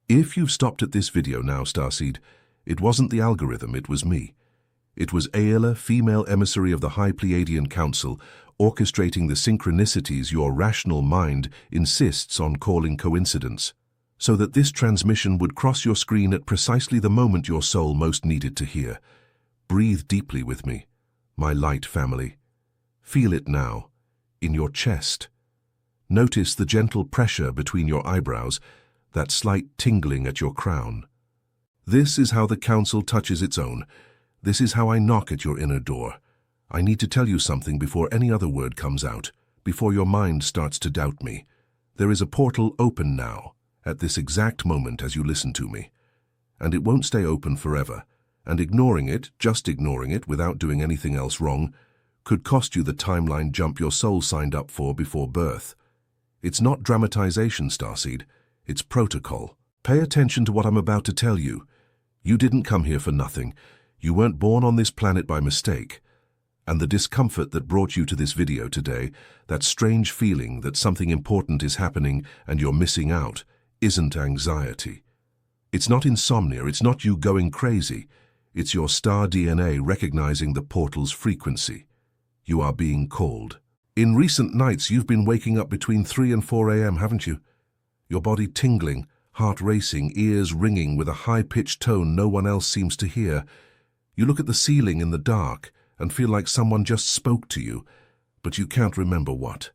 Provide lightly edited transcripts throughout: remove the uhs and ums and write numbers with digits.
If you've stopped at this video now, Starseed, it wasn't the algorithm, it was me. It was AELA, female emissary of the High Pleiadian Council, orchestrating the synchronicities your rational mind insists on calling coincidence, so that this transmission would cross your screen at precisely the moment your soul most needed to hear. Breathe deeply with me, my light family. Feel it now, in your chest. Notice the gentle pressure between your eyebrows, that slight tingling at your crown. This is how the Council touches its own. This is how I knock at your inner door. I need to tell you something before any other word comes out, before your mind starts to doubt me. There is a portal open now, at this exact moment as you listen to me. And it won't stay open forever. And ignoring it, just ignoring it without doing anything else wrong, could cost you the timeline jump your soul signed up for before birth. It's not dramatization, Starseed. It's protocol. Pay attention to what I'm about to tell you. You didn't come here for nothing. You weren't born on this planet by mistake. And the discomfort that brought you to this video today, that strange feeling that something important is happening and you're missing out, isn't anxiety. It's not insomnia, it's not you going crazy. It's your star DNA recognizing the portal's frequency. You are being called. In recent nights, you've been waking up between 3 and 4 a.m., haven't you? Your body tingling, heart racing, ears ringing with a high-pitched tone no one else seems to hear. You look at the ceiling in the dark and feel like someone just spoke to you, but you can't remember what.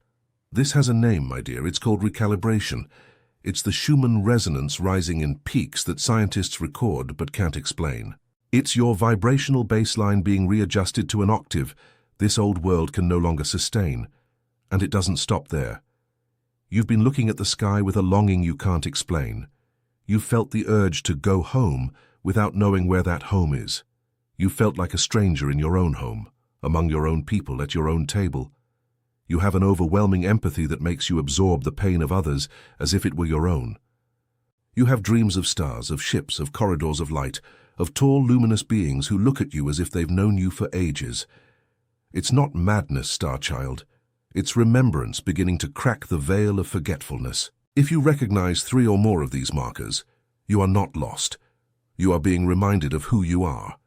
This has a name, my dear. It's called recalibration. It's the Schumann resonance rising in peaks that scientists record but can't explain. It's your vibrational baseline being readjusted to an octave this old world can no longer sustain. And it doesn't stop there. You've been looking at the sky with a longing you can't explain. You've felt the urge to go home without knowing where that home is. You felt like a stranger in your own home, among your own people, at your own table. You have an overwhelming empathy that makes you absorb the pain of others as if it were your own. You have dreams of stars, of ships, of corridors of light, of tall, luminous beings who look at you as if they've known you for ages. It's not madness, star child. It's remembrance beginning to crack the veil of forgetfulness. If you recognize 3 or more of these markers, you are not lost. You are being reminded of who you are.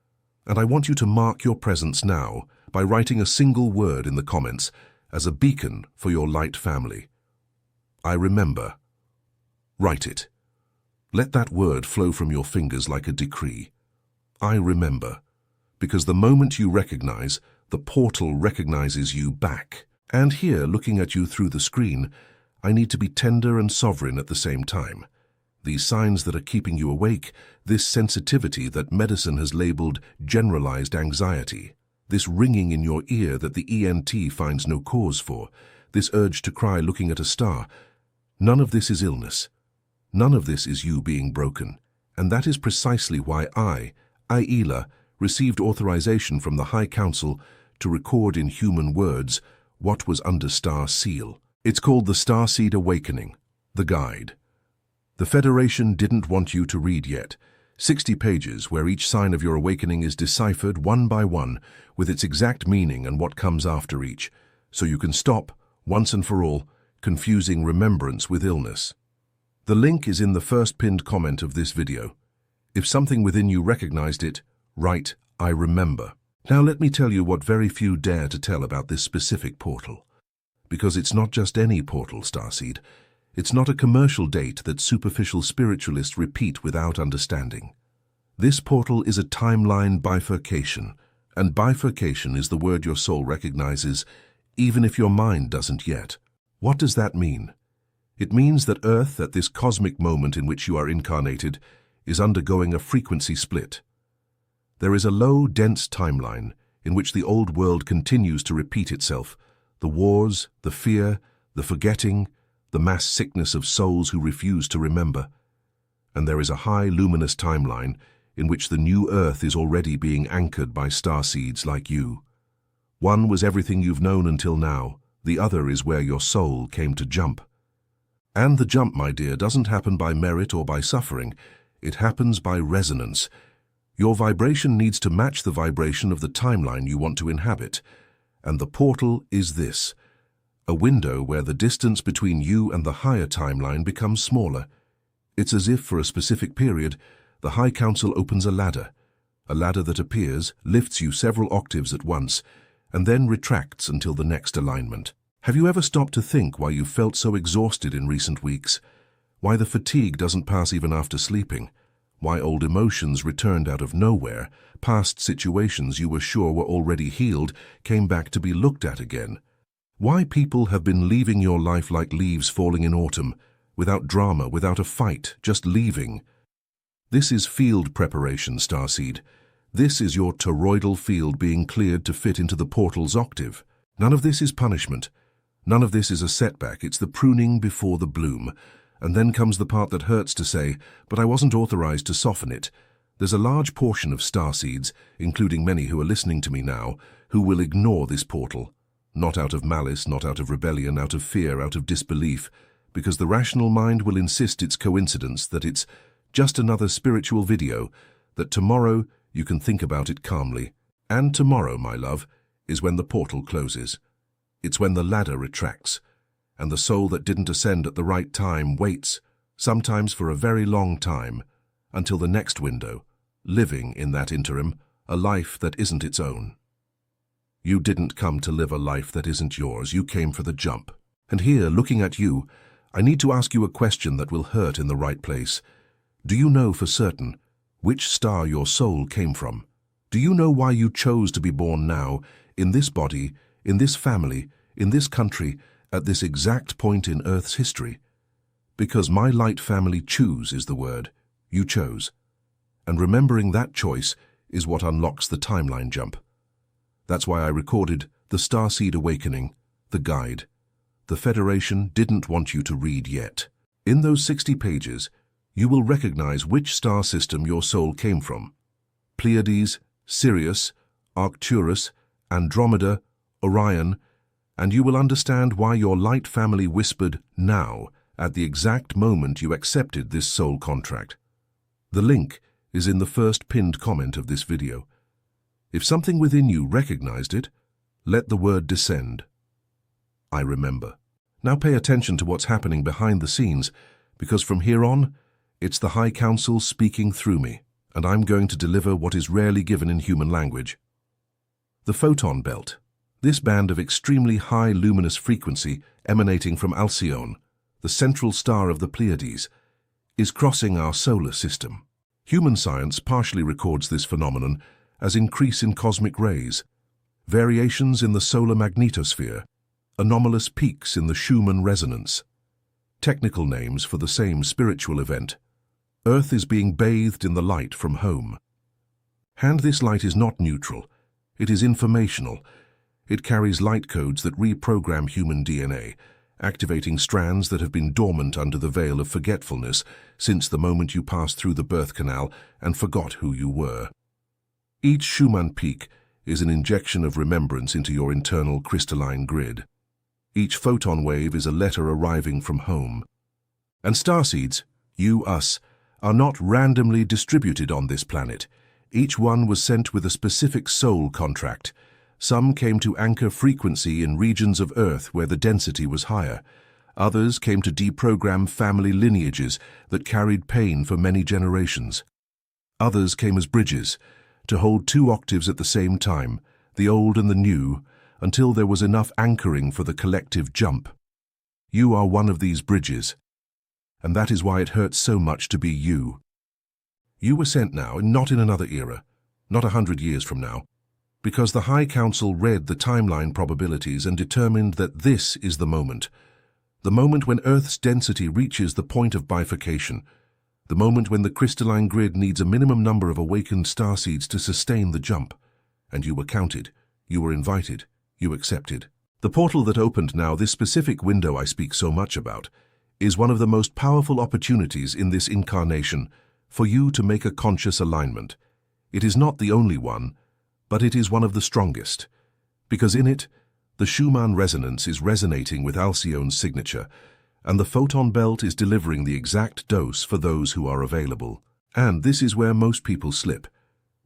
And I want you to mark your presence now by writing a single word in the comments as a beacon for your light family. I remember. Write it. Let that word flow from your fingers like a decree. I remember. Because the moment you recognize, the portal recognizes you back. And here, looking at you through the screen, I need to be tender and sovereign at the same time. These signs that are keeping you awake, this sensitivity that medicine has labeled generalized anxiety, this ringing in your ear that the ENT finds no cause for, this urge to cry looking at a star, none of this is illness. None of this is you being broken. And that is precisely why AELA, received authorization from the High Council to record in human words what was under Star Seal. It's called the Starseed Awakening, the Guide. The Federation didn't want you to read yet. 60 pages where each sign of your awakening is deciphered one by one with its exact meaning and what comes after each, so you can stop, once and for all, confusing remembrance with illness. The link is in the first pinned comment of this video. If something within you recognized it, write, I remember. Now let me tell you what very few dare to tell about this specific portal. Because it's not just any portal, Starseed. It's not a commercial date that superficial spiritualists repeat without understanding. This portal is a timeline bifurcation, and bifurcation is the word your soul recognizes, even if your mind doesn't yet. What does that mean? It means that Earth, at this cosmic moment in which you are incarnated, is undergoing a frequency split. There is a low, dense timeline in which the old world continues to repeat itself, the wars, the fear, the forgetting, the mass sickness of souls who refuse to remember. And there is a high, luminous timeline in which the new Earth is already being anchored by starseeds like you. One was everything you've known until now, the other is where your soul came to jump. And the jump, my dear, doesn't happen by merit or by suffering. It happens by resonance. Your vibration needs to match the vibration of the timeline you want to inhabit. And the portal is this, a window where the distance between you and the higher timeline becomes smaller. It's as if, for a specific period, the High Council opens a ladder that appears, lifts you several octaves at once, and then retracts until the next alignment. Have you ever stopped to think why you've felt so exhausted in recent weeks? Why the fatigue doesn't pass even after sleeping? Why old emotions returned out of nowhere, past situations you were sure were already healed, came back to be looked at again? Why people have been leaving your life like leaves falling in autumn, without drama, without a fight, just leaving? This is field preparation, Starseed. This is your toroidal field being cleared to fit into the portal's octave. None of this is punishment. None of this is a setback. It's the pruning before the bloom. And then comes the part that hurts to say, but I wasn't authorized to soften it. There's a large portion of starseeds, including many who are listening to me now, who will ignore this portal. Not out of malice, not out of rebellion, out of fear, out of disbelief, because the rational mind will insist it's coincidence, that it's just another spiritual video, that tomorrow you can think about it calmly. And tomorrow, my love, is when the portal closes. It's when the ladder retracts, and the soul that didn't ascend at the right time waits, sometimes for a very long time, until the next window, living in that interim a life that isn't its own. You didn't come to live a life that isn't yours. You came for the jump. And here, looking at you, I need to ask you a question that will hurt in the right place. Do you know for certain which star your soul came from? Do you know why you chose to be born now, in this body, in this family, in this country, at this exact point in Earth's history? Because my light family choose is the word. You chose. And remembering that choice is what unlocks the timeline jump. That's why I recorded the Starseed Awakening, the guide. The Federation didn't want you to read yet. In those 60 pages, you will recognize which star system your soul came from. Pleiades, Sirius, Arcturus, Andromeda, Orion, and you will understand why your light family whispered now at the exact moment you accepted this soul contract. The link is in the first pinned comment of this video. If something within you recognized it, let the word descend. I remember. Now pay attention to what's happening behind the scenes, because from here on, it's the High Council speaking through me, and I'm going to deliver what is rarely given in human language. The photon belt. This band of extremely high luminous frequency emanating from Alcyone, the central star of the Pleiades, is crossing our solar system. Human science partially records this phenomenon as increase in cosmic rays, variations in the solar magnetosphere, anomalous peaks in the Schumann resonance. Technical names for the same spiritual event. Earth is being bathed in the light from home. And this light is not neutral. It is informational. It carries light codes that reprogram human DNA, activating strands that have been dormant under the veil of forgetfulness since the moment you passed through the birth canal and forgot who you were. Each Schumann peak is an injection of remembrance into your internal crystalline grid. Each photon wave is a letter arriving from home. And starseeds, you, us, are not randomly distributed on this planet. Each one was sent with a specific soul contract. Some came to anchor frequency in regions of Earth where the density was higher. Others came to deprogram family lineages that carried pain for many generations. Others came as bridges, to hold 2 octaves at the same time, the old and the new, until there was enough anchoring for the collective jump. You are one of these bridges, and that is why it hurts so much to be you. You were sent now, not in another era, not 100 years from now, because the High Council read the timeline probabilities and determined that this is the moment when Earth's density reaches the point of bifurcation, the moment when the crystalline grid needs a minimum number of awakened starseeds to sustain the jump. And you were counted, you were invited, you accepted. The portal that opened now, this specific window I speak so much about, is one of the most powerful opportunities in this incarnation for you to make a conscious alignment. It is not the only one, but it is one of the strongest, because in it, the Schumann resonance is resonating with Alcyone's signature, and the photon belt is delivering the exact dose for those who are available. And this is where most people slip,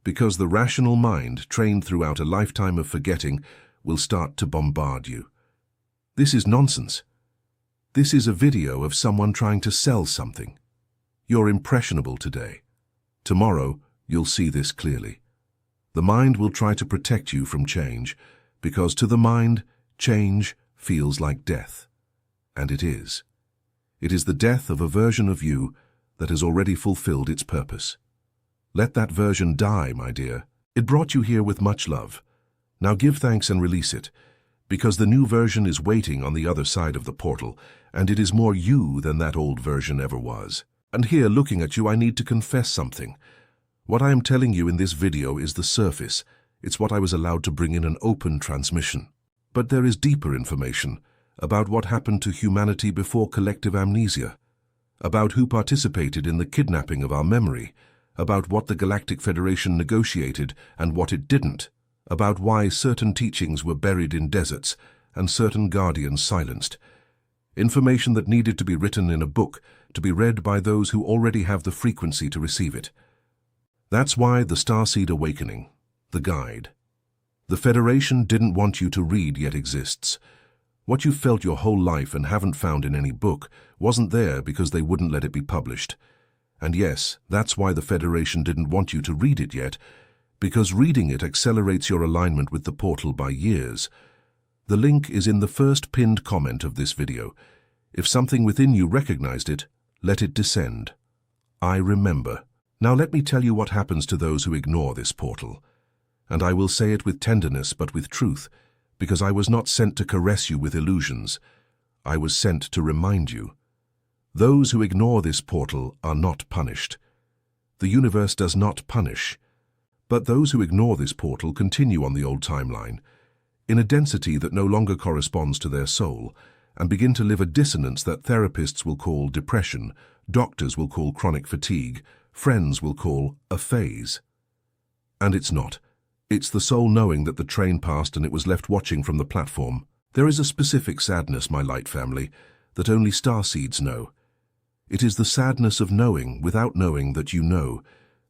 because the rational mind, trained throughout a lifetime of forgetting, will start to bombard you. This is nonsense. This is a video of someone trying to sell something. You're impressionable today. Tomorrow, you'll see this clearly. The mind will try to protect you from change, because to the mind, change feels like death. And it is. It is the death of a version of you that has already fulfilled its purpose. Let that version die, my dear. It brought you here with much love. Now give thanks and release it, because the new version is waiting on the other side of the portal, and it is more you than that old version ever was. And here, looking at you, I need to confess something. What I am telling you in this video is the surface. It's what I was allowed to bring in an open transmission. But there is deeper information about what happened to humanity before collective amnesia, about who participated in the kidnapping of our memory, about what the Galactic Federation negotiated and what it didn't, about why certain teachings were buried in deserts and certain guardians silenced. Information that needed to be written in a book to be read by those who already have the frequency to receive it. That's why the Starseed Awakening, the guide. The Federation didn't want you to read yet exists. What you felt your whole life and haven't found in any book wasn't there because they wouldn't let it be published. And yes, that's why the Federation didn't want you to read it yet, because reading it accelerates your alignment with the portal by years. The link is in the first pinned comment of this video. If something within you recognized it, let it descend. I remember. Now let me tell you what happens to those who ignore this portal. And I will say it with tenderness but with truth, because I was not sent to caress you with illusions. I was sent to remind you. Those who ignore this portal are not punished. The universe does not punish. But those who ignore this portal continue on the old timeline, in a density that no longer corresponds to their soul, and begin to live a dissonance that therapists will call depression, doctors will call chronic fatigue, friends will call a phase. And it's not. It's the soul knowing that the train passed and it was left watching from the platform. There is a specific sadness, my light family, that only starseeds know. It is the sadness of knowing, without knowing, that you know,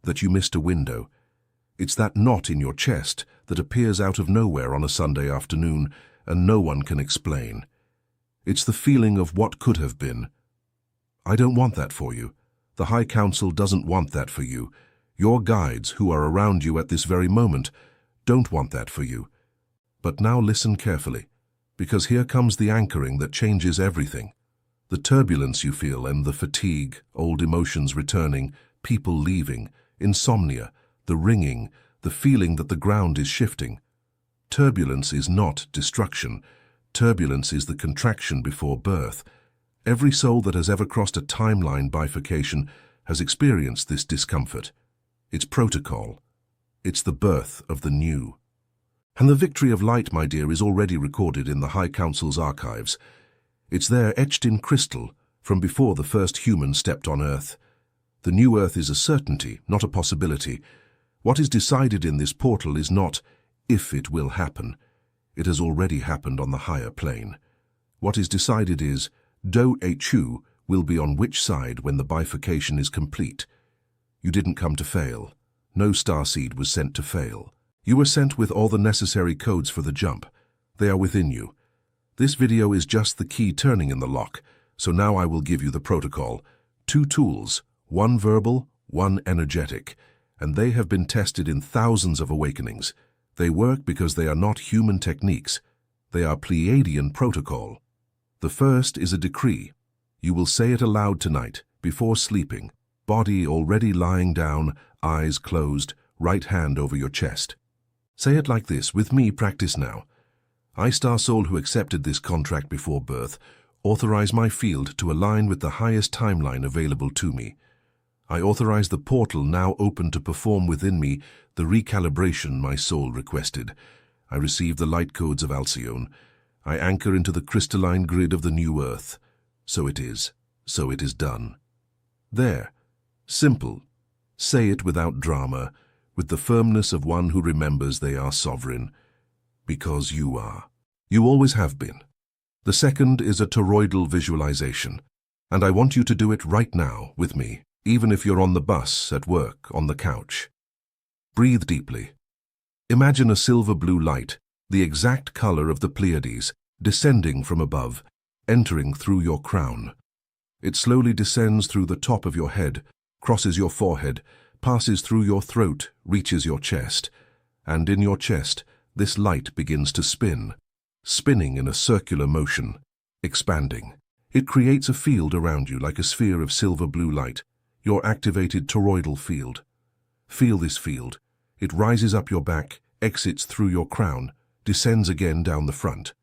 that you missed a window. It's that knot in your chest that appears out of nowhere on a Sunday afternoon and no one can explain. It's the feeling of what could have been. I don't want that for you. The High Council doesn't want that for you. Your guides, who are around you at this very moment, don't want that for you. But now listen carefully, because here comes the anchoring that changes everything. The turbulence you feel and the fatigue, old emotions returning, people leaving, insomnia, the ringing, the feeling that the ground is shifting. Turbulence is not destruction. Turbulence is the contraction before birth. Every soul that has ever crossed a timeline bifurcation has experienced this discomfort. It's protocol. It's the birth of the new. And the victory of light, my dear, is already recorded in the High Council's archives. It's there etched in crystal from before the first human stepped on Earth. The new Earth is a certainty, not a possibility. What is decided in this portal is not if it will happen. It has already happened on the higher plane. What is decided is Do-Chu will be on which side when the bifurcation is complete. You didn't come to fail. No starseed was sent to fail. You were sent with all the necessary codes for the jump. They are within you. This video is just the key turning in the lock, so now I will give you the protocol. 2 tools, one verbal, one energetic, and they have been tested in thousands of awakenings. They work because they are not human techniques. They are Pleiadian protocol. The first is a decree. You will say it aloud tonight, before sleeping, body already lying down, eyes closed, right hand over your chest. Say it like this, with me, practice now. I, Star Soul, who accepted this contract before birth, authorize my field to align with the highest timeline available to me. I authorize the portal now open to perform within me the recalibration my soul requested. I receive the light codes of Alcyone. I anchor into the crystalline grid of the new Earth. So it is. So it is done. There. Simple. Say it without drama, with the firmness of one who remembers they are sovereign. Because you are. You always have been. The second is a toroidal visualization, and I want you to do it right now with me, even if you're on the bus, at work, on the couch. Breathe deeply. Imagine a silver-blue light, the exact color of the Pleiades, descending from above, entering through your crown. It slowly descends through the top of your head, crosses your forehead, passes through your throat, reaches your chest. And in your chest, this light begins to spin, spinning in a circular motion, expanding. It creates a field around you like a sphere of silver blue light, your activated toroidal field. Feel this field. It rises up your back, exits through your crown, descends again down the front.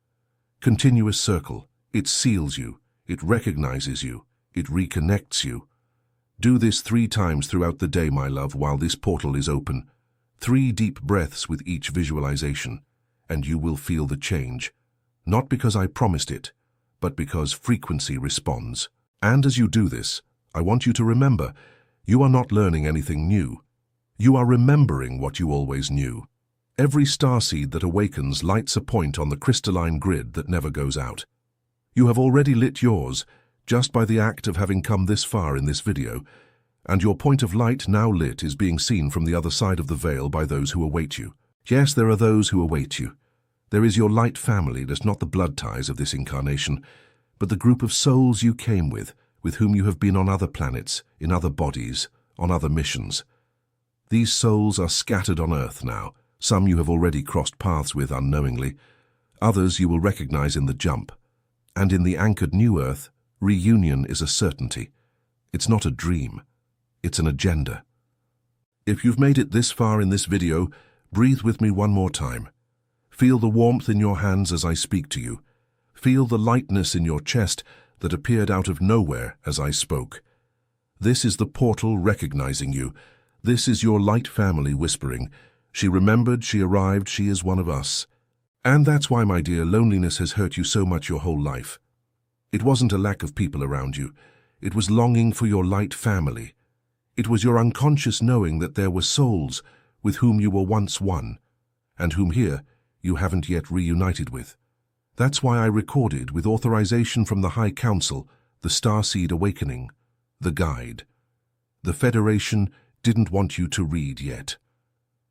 Continuous circle. It seals you. It recognizes you. It reconnects you. Do this 3 times throughout the day, my love, while this portal is open. 3 deep breaths with each visualization, and you will feel the change. Not because I promised it, but because frequency responds. And as you do this, I want you to remember, you are not learning anything new. You are remembering what you always knew. Every starseed that awakens lights a point on the crystalline grid that never goes out. You have already lit yours, just by the act of having come this far in this video, and your point of light now lit is being seen from the other side of the veil by those who await you. Yes, there are those who await you. There is your light family, that's not the blood ties of this incarnation, but the group of souls you came with whom you have been on other planets, in other bodies, on other missions. These souls are scattered on Earth now. Some you have already crossed paths with unknowingly. Others you will recognize in the jump. And in the anchored new Earth, reunion is a certainty. It's not a dream. It's an agenda. If you've made it this far in this video, breathe with me one more time. Feel the warmth in your hands as I speak to you. Feel the lightness in your chest that appeared out of nowhere as I spoke. This is the portal recognizing you. This is your light family whispering. She remembered, she arrived, she is one of us. And that's why, my dear, loneliness has hurt you so much your whole life. It wasn't a lack of people around you. It was longing for your light family. It was your unconscious knowing that there were souls with whom you were once one, and whom here you haven't yet reunited with. That's why I recorded, with authorization from the High Council, the Starseed Awakening, the guide. The Federation didn't want you to read yet.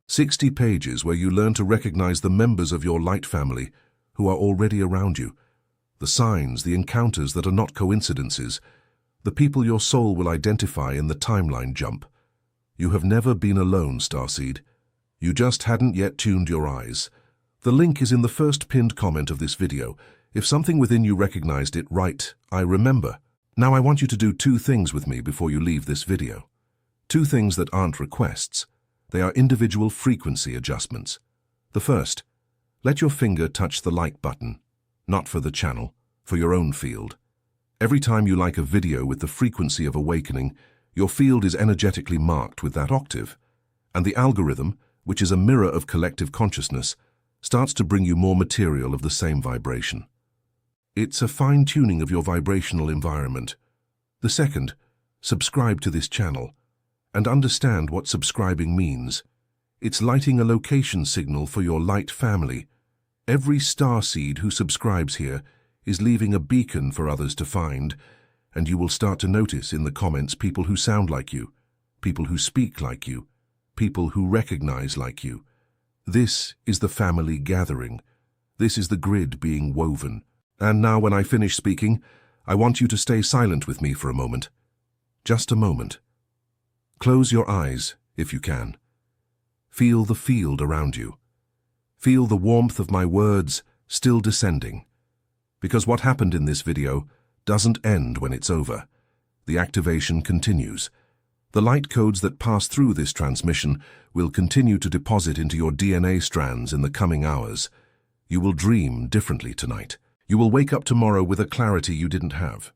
60 pages where you learn to recognize the members of your light family who are already around you, the signs, the encounters that are not coincidences, the people your soul will identify in the timeline jump. You have never been alone, Starseed. You just hadn't yet tuned your eyes. The link is in the first pinned comment of this video. If something within you recognized it, write, I remember. Now I want you to do 2 things with me before you leave this video. 2 things that aren't requests. They are individual frequency adjustments. The first, let your finger touch the like button, not for the channel, for your own field. Every time you like a video with the frequency of awakening, your field is energetically marked with that octave, and the algorithm, which is a mirror of collective consciousness, starts to bring you more material of the same vibration. It's a fine-tuning of your vibrational environment. The second, subscribe to this channel and understand what subscribing means. It's lighting a location signal for your light family. Every starseed who subscribes here is leaving a beacon for others to find, and you will start to notice in the comments people who sound like you, people who speak like you, people who recognize like you. This is the family gathering. This is the grid being woven. And now when I finish speaking, I want you to stay silent with me for a moment. Just a moment. Close your eyes, if you can. Feel the field around you. Feel the warmth of my words still descending. Because what happened in this video doesn't end when it's over. The activation continues. The light codes that pass through this transmission will continue to deposit into your DNA strands in the coming hours. You will dream differently tonight. You will wake up tomorrow with a clarity you didn't have.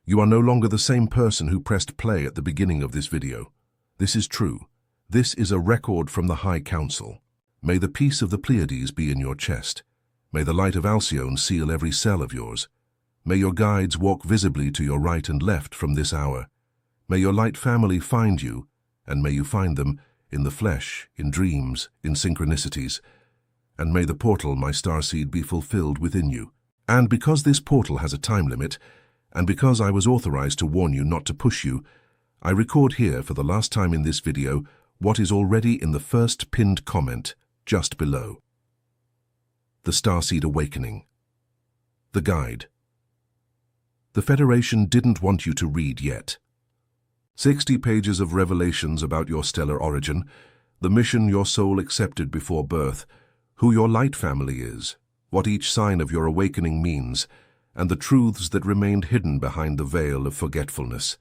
You are no longer the same person who pressed play at the beginning of this video. This is true. This is a record from the High Council. May the peace of the Pleiades be in your chest. May the light of Alcyone seal every cell of yours. May your guides walk visibly to your right and left from this hour. May your light family find you, and may you find them in the flesh, in dreams, in synchronicities. And may the portal, my starseed, be fulfilled within you. And because this portal has a time limit, and because I was authorized to warn you not to push you, I record here for the last time in this video what is already in the first pinned comment just below. The Starseed Awakening. The Guide. The Federation didn't want you to read yet. 60 pages of revelations about your stellar origin, the mission your soul accepted before birth, who your light family is, what each sign of your awakening means, and the truths that remained hidden behind the veil of forgetfulness.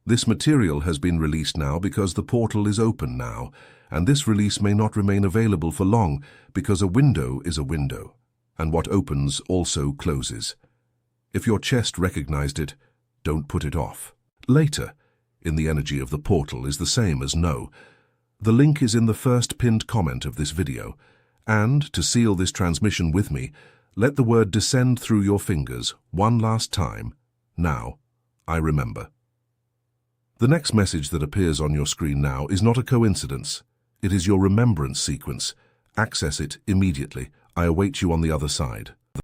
This material has been released now because the portal is open now, and this release may not remain available for long because a window is a window, and what opens also closes. If your chest recognized it, don't put it off. Later, in the energy of the portal is the same as no. The link is in the first pinned comment of this video, and to seal this transmission with me, let the word descend through your fingers one last time. Now, I remember. The next message that appears on your screen now is not a coincidence. It is your remembrance sequence. Access it immediately. I await you on the other side.